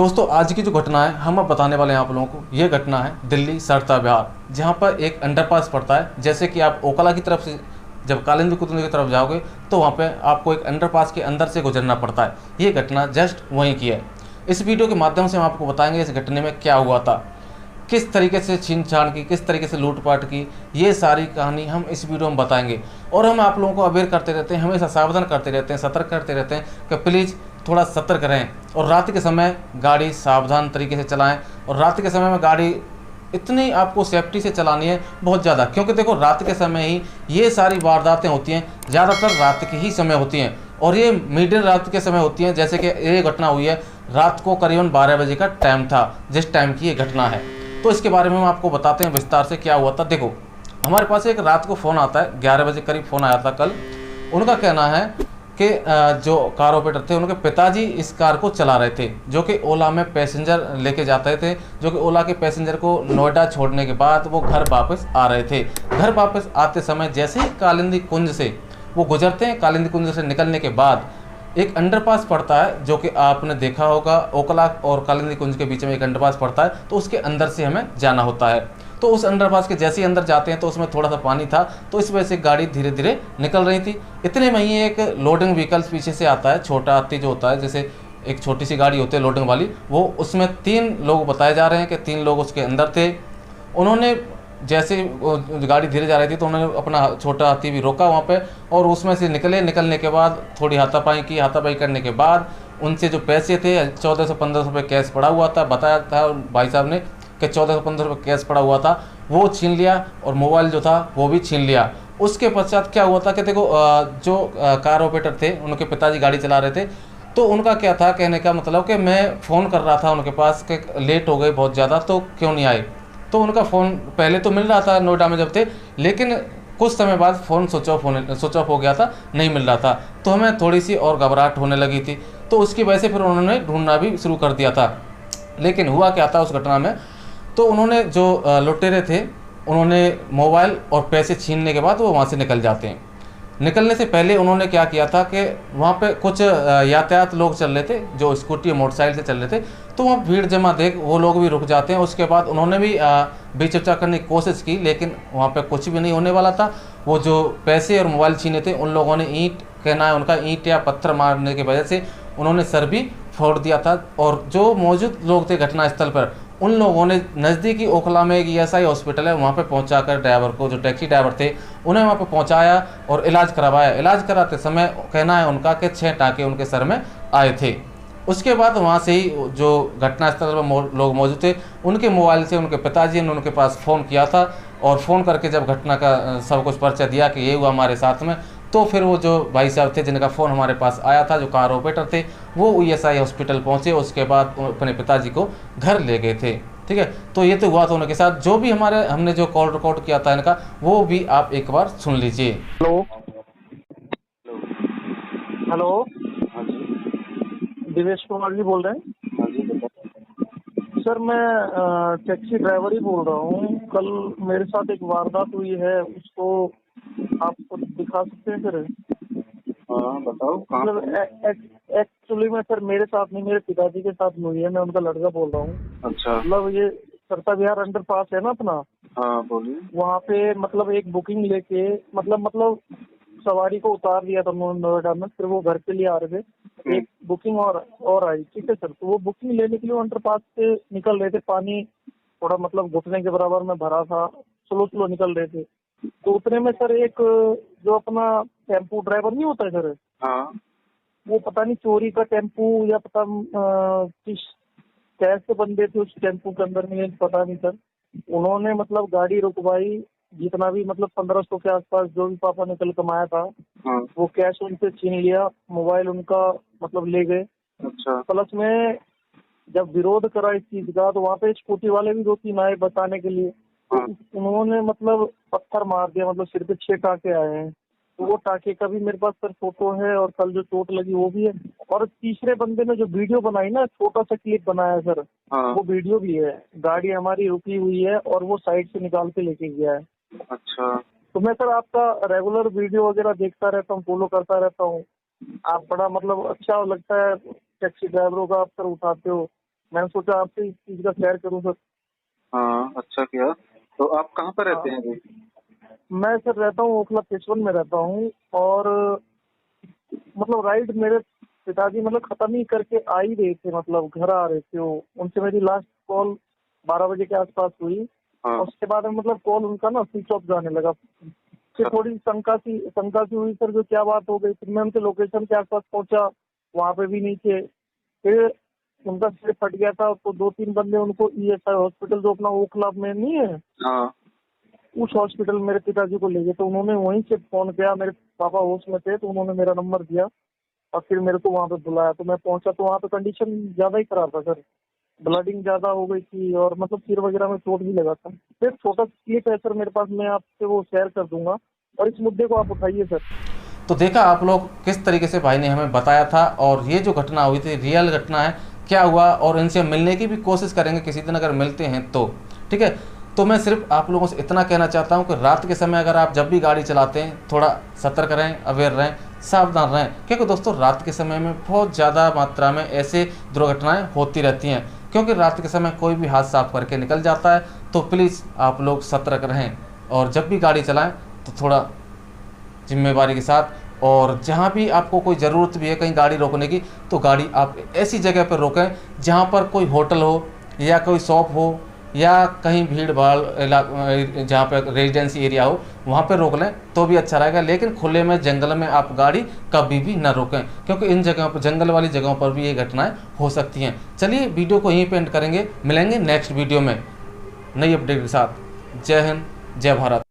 दोस्तों आज की जो घटना है हम अब बताने वाले हैं आप लोगों को। यह घटना है दिल्ली सरता विहार, जहां पर एक अंडरपास पड़ता है। जैसे कि आप ओकला की तरफ से जब कालिंदी कुतुंद की तरफ जाओगे तो वहां पे आपको एक अंडरपास के अंदर से गुजरना पड़ता है। ये घटना जस्ट वहीं की है। इस वीडियो के माध्यम से हम आपको बताएंगे इस घटने में क्या हुआ था, किस तरीके से छीन छान की, किस तरीके से लूटपाट की, ये सारी कहानी हम इस वीडियो में बताएंगे। और हम आप लोगों को अवेयर करते रहते हैं, हमेशा सावधान करते रहते हैं, सतर्क करते रहते हैं कि प्लीज़ थोड़ा सतर्क रहें और रात के समय गाड़ी सावधान तरीके से चलाएं। और रात के समय में गाड़ी इतनी आपको सेफ्टी से चलानी है बहुत ज़्यादा, क्योंकि देखो रात के समय ही ये सारी वारदातें होती हैं, ज़्यादातर रात के ही समय होती हैं और ये मिडिल रात के समय होती हैं। जैसे कि ये घटना हुई है रात को करीबन 12 बजे का टाइम था जिस टाइम की ये घटना है। तो इसके बारे में हम आपको बताते हैं विस्तार से क्या हुआ था। देखो हमारे पास एक रात को फ़ोन आता है, 11 बजे करीब फ़ोन आया था कल। उनका कहना है कि जो कार ऑपरेटर थे उनके पिताजी इस कार को चला रहे थे, जो कि ओला में पैसेंजर लेके जाते थे, जो कि ओला के पैसेंजर को नोएडा छोड़ने के बाद वो घर वापस आ रहे थे। घर वापस आते समय जैसे ही कालिंदी कुंज से वो गुजरते हैं, कालिंदी कुंज से निकलने के बाद एक अंडरपास पड़ता है, जो कि आपने देखा होगा ओकला और कालिंदी कुंज के बीच में एक अंडरपास पड़ता है, तो उसके अंदर से हमें जाना होता है। तो उस अंडरपास के जैसे ही अंदर जाते हैं तो उसमें थोड़ा सा पानी था, तो इस वजह से गाड़ी धीरे धीरे निकल रही थी। इतने में ही एक लोडिंग व्हीकल्स पीछे से आता है, छोटा हाथी जो होता है, जैसे एक छोटी सी गाड़ी होती है लोडिंग वाली, वो उसमें 3 लोग बताए जा रहे हैं कि 3 लोग उसके अंदर थे। उन्होंने जैसे गाड़ी धीरे जा रही थी तो उन्होंने अपना छोटा हाथी भी रोका वहाँ पे और उसमें से निकलने के बाद थोड़ी हाथापाई की। हाथापाई करने के बाद उनसे जो पैसे थे 1400-1500 रुपये कैश पड़ा हुआ था, बताया था भाई साहब ने कि 1400-1500 रुपये कैश पड़ा हुआ था, वो छीन लिया और मोबाइल जो था वो भी छीन लिया। उसके पश्चात क्या हुआ था कि देखो जो कार ऑपरेटर थे उनके पिताजी गाड़ी चला रहे थे, तो उनका क्या था कहने का मतलब कि मैं फ़ोन कर रहा था उनके पास कि लेट हो गए बहुत ज़्यादा तो क्यों नहीं आए। तो उनका फ़ोन पहले तो मिल रहा था नोएडा में जब थे, लेकिन कुछ समय बाद फ़ोन स्विच ऑफ हो गया था, नहीं मिल रहा था। तो हमें थोड़ी सी और घबराहट होने लगी थी, तो उसकी वजह से फिर उन्होंने ढूंढना भी शुरू कर दिया था। लेकिन हुआ क्या था उस घटना में, तो उन्होंने जो लुटेरे थे उन्होंने मोबाइल और पैसे छीनने के बाद वो वहाँ से निकल जाते हैं। निकलने से पहले उन्होंने क्या किया था कि वहाँ पे कुछ यातायात लोग चल रहे थे जो स्कूटी और मोटरसाइकिल से चल रहे थे, तो वहाँ भीड़ जमा देख वो लोग भी रुक जाते हैं। उसके बाद उन्होंने भी बीच उच्चा करने की कोशिश की, लेकिन वहाँ पे कुछ भी नहीं होने वाला था। वो जो पैसे और मोबाइल छीने थे उन लोगों ने ईंट, कहना है उनका, ईंट या पत्थर मारने की वजह से उन्होंने सर भी फोड़ दिया था। और जो मौजूद लोग थे घटनास्थल पर, उन लोगों ने नज़दीकी ओखला में एक ईएसआई हॉस्पिटल है वहाँ पे पहुँचाकर ड्राइवर को, जो टैक्सी ड्राइवर थे, उन्हें वहाँ पे पहुँचाया और इलाज करवाया। इलाज कराते समय कहना है उनका कि 6 टाँके उनके सर में आए थे। उसके बाद वहाँ से ही जो घटनास्थल पर लोग मौजूद थे उनके मोबाइल से उनके पिताजी ने उनके पास फ़ोन किया था और फ़ोन करके जब घटना का सब कुछ परिचय दिया कि ये हुआ हमारे साथ में, तो फिर वो जो भाई साहब थे जिनका फ़ोन हमारे पास आया था, जो कार ऑपरेटर थे, वो ईएसआई हॉस्पिटल पहुँचे। उसके बाद अपने पिताजी को घर ले गए थे। ठीक है, तो ये तो हुआ था उनके साथ। जो भी हमने जो कॉल रिकॉर्ड किया था इनका, वो भी आप एक बार सुन लीजिए। हेलो हेलो, हाँ जी। दिवेश कुमार जी बोल रहे हैं? हाँ जी बताओ। सर मैं टैक्सी ड्राइवर ही बोल रहा हूँ। कल मेरे साथ एक वारदात हुई है, उसको आप दिखा सकते हैं सर? हाँ बताओ कहाँ मतलब पे? एक्चुअली में सर मेरे साथ नहीं, मेरे पिताजी के साथ हुई है। मैं उनका लड़का बोल रहा हूँ। अच्छा। मतलब ये सरता विहार अंडर पास है ना अपना, हाँ बोलिए। वहाँ पे मतलब एक बुकिंग लेके मतलब सवारी को उतार दिया था नोएडा में, फिर वो घर के लिए आ रहे थे। एक बुकिंग और आई, ठीक है सर। तो वो बुकिंग लेने के लिए अंडरपास से निकल रहे थे। पानी थोड़ा मतलब घुटने के बराबर में भरा था, स्लो निकल रहे थे। तो उतने में सर एक जो अपना टेम्पू ड्राइवर नहीं होता है सर, हाँ। वो पता नहीं चोरी का टेम्पू या पता किस कैसे बंदे थे उस टेम्पू के अंदर में, पता नहीं सर। उन्होंने मतलब गाड़ी रुकवाई, जितना भी मतलब 1500 के आसपास जो भी पापा ने कल कमाया था हाँ। वो कैश उनसे छीन लिया, मोबाइल उनका मतलब ले गए। अच्छा। प्लस में जब विरोध करा इस चीज का, तो वहाँ पे स्कूटी वाले भी 2-3 आए बचाने के लिए। हाँ। उन्होंने मतलब पत्थर मार दिया, मतलब सिर पे 6 टाँके आए हैं। तो वो टाँके का भी मेरे पास सर फोटो है, और कल जो चोट लगी वो भी है। और तीसरे बंदे ने जो वीडियो बनाई ना, छोटा सा क्लिप बनाया सर, हाँ। वो वीडियो भी है। गाड़ी हमारी रुकी हुई है और वो साइड से निकाल के लेके गया है। अच्छा। तो मैं सर आपका रेगुलर वीडियो वगैरह देखता रहता हूँ, फॉलो करता रहता हूँ। आप बड़ा मतलब अच्छा लगता है, टैक्सी ड्राइवरों का आप सर उठाते हो। मैंने सोचा आपसे इस चीज का शेयर करूं सर। हाँ, अच्छा किया। तो आप कहाँ पर रहते हैं अभी? मैं सर रहता हूँ ओखला केशवन में रहता हूँ, और मतलब राइड मेरे पिताजी मतलब खत्म ही करके आ ही रहे थे, मतलब घर आ रहे थे वो। उनसे मेरी लास्ट कॉल 12 बजे के आसपास हुई, हाँ, और उसके बाद में मतलब कॉल उनका ना स्विच ऑफ जाने लगा। फिर थोड़ी शंका सी हुई सर, जो क्या बात हो गई। फिर मैं उनके लोकेशन के आसपास पहुंचा, वहां पे भी नहीं थे। फिर उनका सिर फट गया था, तो 2-3 बंदे उनको ईएसआई हॉस्पिटल जो अपना ओखला में नहीं है, हाँ, उस हॉस्पिटल मेरे पिताजी को ले गए। तो उन्होंने वहीं से फोन किया, मेरे पापा होश में थे, तो उन्होंने मेरा नंबर दिया और फिर मेरे को वहां पे बुलाया। तो मैं पहुंचा तो वहां पे कंडीशन ज्यादा ही खराब था सर, ब्लडिंग ज्यादा हो गई थी, और मतलब सिर वगैरह में चोट भी लगा था। फिर छोटा क्लिप है सर मेरे पास, मैं आपसे वो शेयर कर दूंगा, और इस मुद्दे को आप उठाइए सर। तो देखा आप लोग किस तरीके से भाई ने हमें बताया था, और ये जो घटना हुई थी रियल घटना है, क्या हुआ, और इनसे मिलने की भी कोशिश करेंगे किसी दिन अगर मिलते हैं तो। ठीक है, तो मैं सिर्फ आप लोगों से इतना कहना चाहता हूं कि रात के समय अगर आप जब भी गाड़ी चलाते हैं थोड़ा सतर्क रहें, अवेयर रहें, सावधान रहें, क्योंकि दोस्तों रात के समय में बहुत ज़्यादा मात्रा में ऐसे दुर्घटनाएं होती रहती हैं। क्योंकि रात के समय कोई भी हादसा आप करके निकल जाता है, तो प्लीज़ आप लोग सतर्क रहें, और जब भी गाड़ी चलाएं तो थोड़ा जिम्मेवारी के साथ। और जहाँ भी आपको कोई ज़रूरत भी है कहीं गाड़ी रोकने की, तो गाड़ी आप ऐसी जगह पर रोकें जहाँ पर कोई होटल हो या कोई शॉप हो या कहीं भीड़ भाड़ जहाँ पर रेजिडेंसी एरिया हो, वहाँ पर रोक लें तो भी अच्छा रहेगा। लेकिन खुले में जंगल में आप गाड़ी कभी भी ना रोकें, क्योंकि इन जगहों पर, जंगल वाली जगहों पर भी ये घटनाएं हो सकती हैं। चलिए वीडियो को यहीं पे एंड करेंगे, मिलेंगे नेक्स्ट वीडियो में नई अपडेट के साथ। जय हिंद, जय भारत।